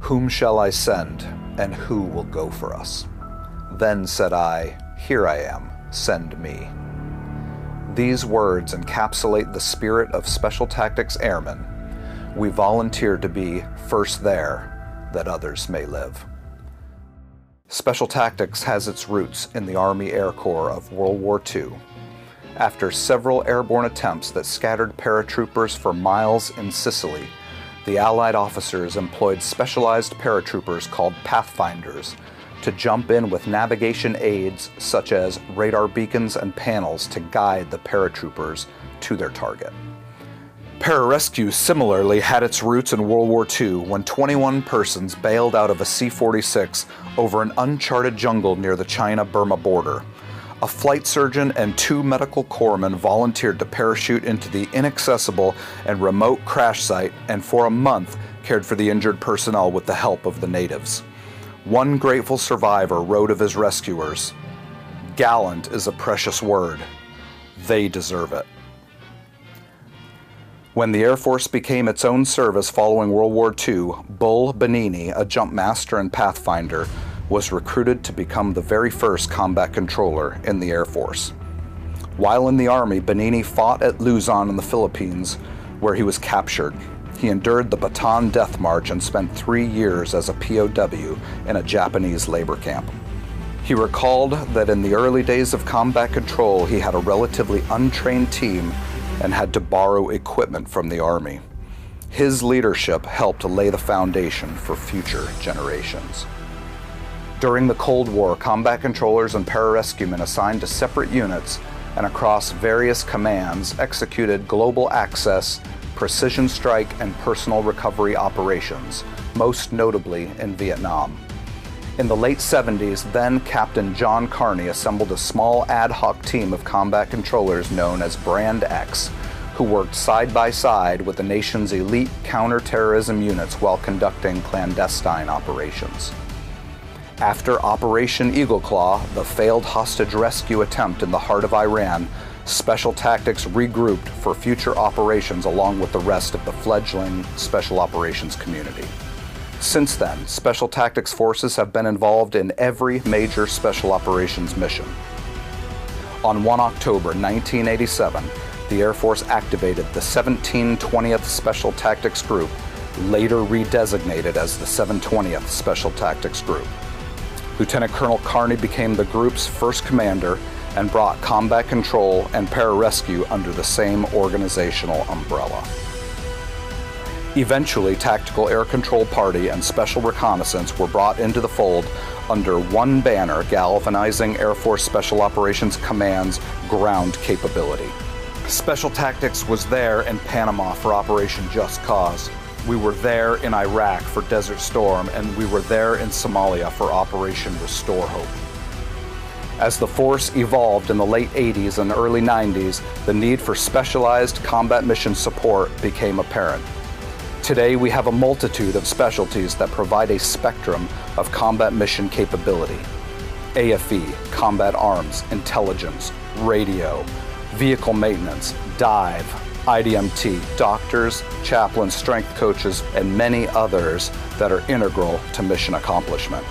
"Whom shall I send, and who will go for us? Then said I, Here I am, send me." These words encapsulate the spirit of Special Tactics Airmen. We volunteer to be first there, that others may live. Special Tactics has its roots in the Army Air Corps of World War II. After several airborne attempts that scattered paratroopers for miles in Sicily, the Allied officers employed specialized paratroopers called pathfinders to jump in with navigation aids such as radar beacons and panels to guide the paratroopers to their target. Pararescue similarly had its roots in World War II when 21 persons bailed out of a C-46 over an uncharted jungle near the China-Burma border. A flight surgeon and 2 medical corpsmen volunteered to parachute into the inaccessible and remote crash site and for a month cared for the injured personnel with the help of the natives. One grateful survivor wrote of his rescuers, "Gallant is a precious word. They deserve it." When the Air Force became its own service following World War II, Bull Benini, a jump master and pathfinder, was recruited to become the very first combat controller in the Air Force. While in the Army, Benini fought at Luzon in the Philippines, where he was captured. He endured the Bataan Death March and spent 3 years as a POW in a Japanese labor camp. He recalled that in the early days of combat control, he had a relatively untrained team and had to borrow equipment from the Army. His leadership helped lay the foundation for future generations. During the Cold War, combat controllers and pararescuemen assigned to separate units and across various commands executed global access, precision strike, and personal recovery operations, most notably in Vietnam. In the late 70s, then Captain John Carney assembled a small ad hoc team of combat controllers known as Brand X, who worked side by side with the nation's elite counterterrorism units while conducting clandestine operations. After Operation Eagle Claw, the failed hostage rescue attempt in the heart of Iran, Special Tactics regrouped for future operations along with the rest of the fledgling Special Operations community. Since then, Special Tactics forces have been involved in every major Special Operations mission. On 1 October 1987, the Air Force activated the 1720th Special Tactics Group, later redesignated as the 720th Special Tactics Group. Lieutenant Colonel Carney became the group's first commander and brought combat control and pararescue under the same organizational umbrella. Eventually, Tactical Air Control Party and Special Reconnaissance were brought into the fold under one banner, galvanizing Air Force Special Operations Command's ground capability. Special Tactics was there in Panama for Operation Just Cause. We were there in Iraq for Desert Storm, and we were there in Somalia for Operation Restore Hope. As the force evolved in the late 80s and early 90s, the need for specialized combat mission support became apparent. Today, we have a multitude of specialties that provide a spectrum of combat mission capability. AFE, combat arms, intelligence, radio, vehicle maintenance, dive, IDMT, doctors, chaplains, strength coaches, and many others that are integral to mission accomplishment.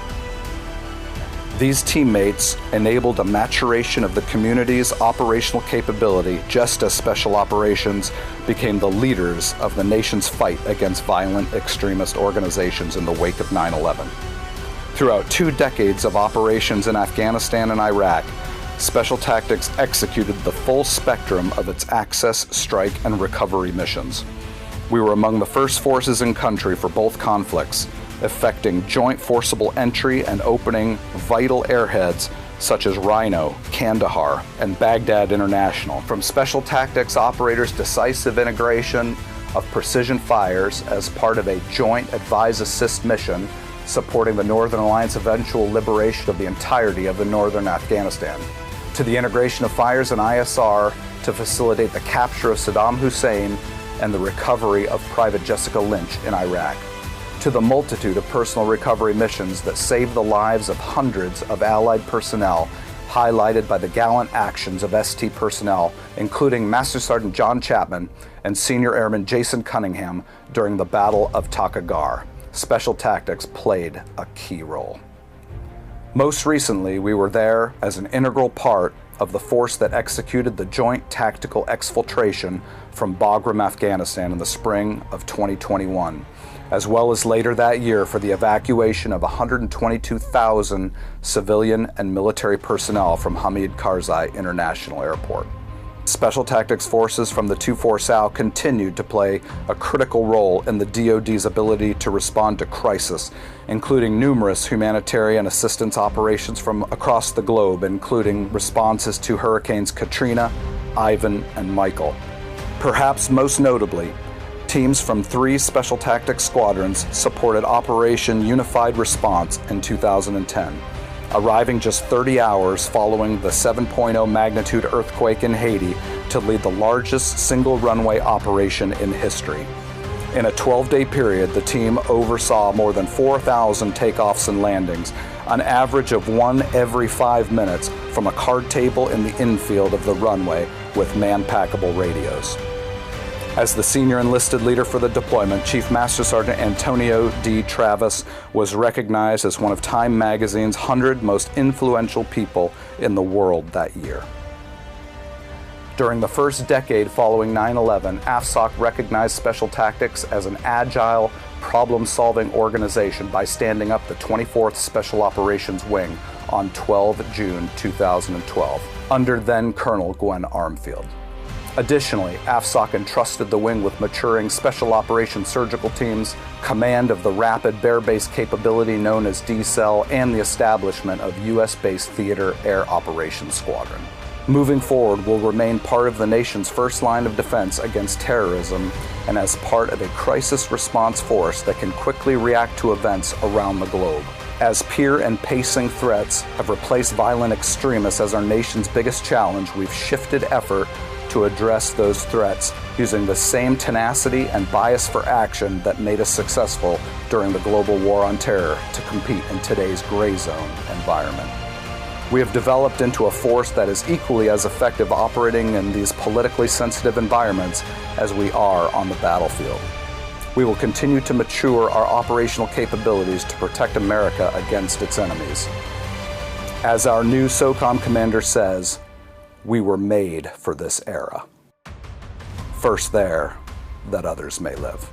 These teammates enabled a maturation of the community's operational capability just as Special Operations became the leaders of the nation's fight against violent extremist organizations in the wake of 9/11. Throughout 2 decades of operations in Afghanistan and Iraq, Special Tactics executed the full spectrum of its access, strike, and recovery missions. We were among the first forces in country for both conflicts, effecting joint forcible entry and opening vital airheads such as Rhino, Kandahar, and Baghdad International. From Special Tactics operators' decisive integration of precision fires as part of a joint advise-assist mission supporting the Northern Alliance's eventual liberation of the entirety of the northern Afghanistan, to the integration of fires in ISR to facilitate the capture of Saddam Hussein and the recovery of Private Jessica Lynch in Iraq, to the multitude of personal recovery missions that saved the lives of hundreds of Allied personnel, highlighted by the gallant actions of ST personnel, including Master Sergeant John Chapman and Senior Airman Jason Cunningham during the Battle of Takagar. Special Tactics played a key role. Most recently, we were there as an integral part of the force that executed the joint tactical exfiltration from Bagram, Afghanistan in the spring of 2021, as well as later that year for the evacuation of 122,000 civilian and military personnel from Hamid Karzai International Airport. Special Tactics forces from the 2-4 SAL continued to play a critical role in the DoD's ability to respond to crisis, including numerous humanitarian assistance operations from across the globe, including responses to Hurricanes Katrina, Ivan, and Michael. Perhaps most notably, teams from 3 Special Tactics squadrons supported Operation Unified Response in 2010. Arriving just 30 hours following the 7.0 magnitude earthquake in Haiti to lead the largest single runway operation in history. In a 12-day period, the team oversaw more than 4,000 takeoffs and landings, an average of 1 every 5 minutes from a card table in the infield of the runway with man-packable radios. As the senior enlisted leader for the deployment, Chief Master Sergeant Antonio D. Travis was recognized as one of Time magazine's 100 most influential people in the world that year. During the first decade following 9/11, AFSOC recognized Special Tactics as an agile, problem-solving organization by standing up the 24th Special Operations Wing on 12 June 2012, under then Colonel Gwen Armfield. Additionally, AFSOC entrusted the wing with maturing Special Operations surgical teams, command of the rapid bear-based capability known as D-Cell, and the establishment of U.S.-based Theater Air Operations Squadron. Moving forward, we'll remain part of the nation's first line of defense against terrorism and as part of a crisis response force that can quickly react to events around the globe. As peer and pacing threats have replaced violent extremists as our nation's biggest challenge, we've shifted effort to address those threats using the same tenacity and bias for action that made us successful during the global war on terror to compete in today's gray zone environment. We have developed into a force that is equally as effective operating in these politically sensitive environments as we are on the battlefield. We will continue to mature our operational capabilities to protect America against its enemies. As our new SOCOM commander says, we were made for this era. First there, that others may live.